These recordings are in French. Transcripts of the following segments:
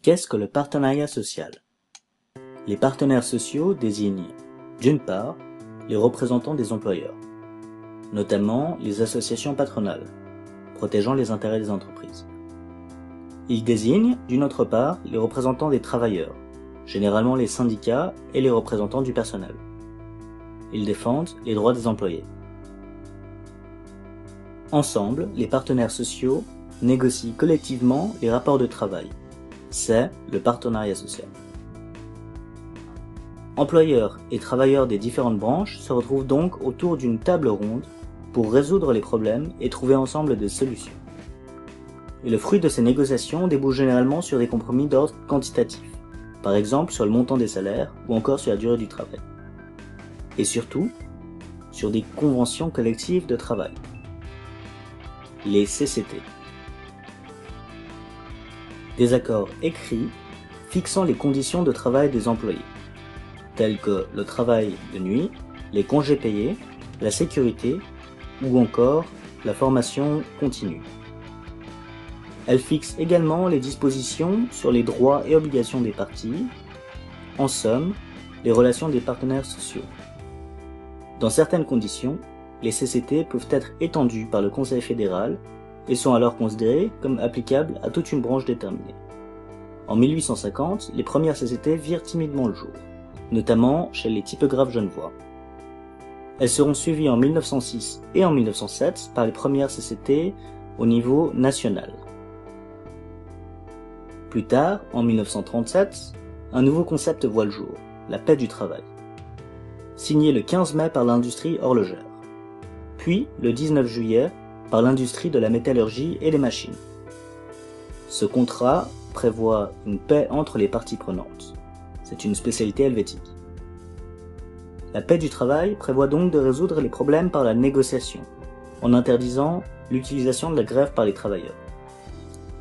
Qu'est-ce que le partenariat social? Les partenaires sociaux désignent, d'une part, les représentants des employeurs, notamment les associations patronales, protégeant les intérêts des entreprises. Ils désignent, d'une autre part, les représentants des travailleurs, généralement les syndicats et les représentants du personnel. Ils défendent les droits des employés. Ensemble, les partenaires sociaux négocient collectivement les rapports de travail. C'est le partenariat social. Employeurs et travailleurs des différentes branches se retrouvent donc autour d'une table ronde pour résoudre les problèmes et trouver ensemble des solutions. Et le fruit de ces négociations débouche généralement sur des compromis d'ordre quantitatif, par exemple sur le montant des salaires ou encore sur la durée du travail. Et surtout, sur des conventions collectives de travail, les CCT. Des accords écrits fixant les conditions de travail des employés, tels que le travail de nuit, les congés payés, la sécurité ou encore la formation continue. Elle fixe également les dispositions sur les droits et obligations des parties, en somme, les relations des partenaires sociaux. Dans certaines conditions, les CCT peuvent être étendus par le Conseil fédéral et sont alors considérés comme applicables à toute une branche déterminée. En 1850, les premières CCT virent timidement le jour, notamment chez les typographes genevois. Elles seront suivies en 1906 et en 1907 par les premières CCT au niveau national. Plus tard, en 1937, un nouveau concept voit le jour, la paix du travail, signé le 15 mai par l'industrie horlogère, puis le 19 juillet par l'industrie de la métallurgie et des machines. Ce contrat prévoit une paix entre les parties prenantes. C'est une spécialité helvétique. La paix du travail prévoit donc de résoudre les problèmes par la négociation, en interdisant l'utilisation de la grève par les travailleurs,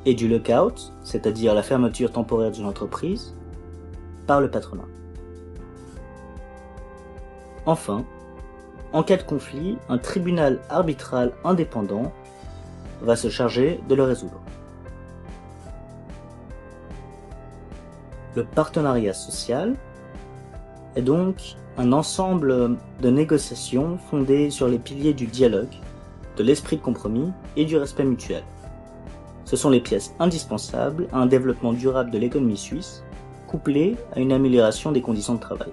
et du lockout, c'est-à-dire la fermeture temporaire d'une entreprise, par le patronat. Enfin, en cas de conflit, un tribunal arbitral indépendant va se charger de le résoudre. Le partenariat social est donc un ensemble de négociations fondées sur les piliers du dialogue, de l'esprit de compromis et du respect mutuel. Ce sont les pièces indispensables à un développement durable de l'économie suisse, couplées à une amélioration des conditions de travail.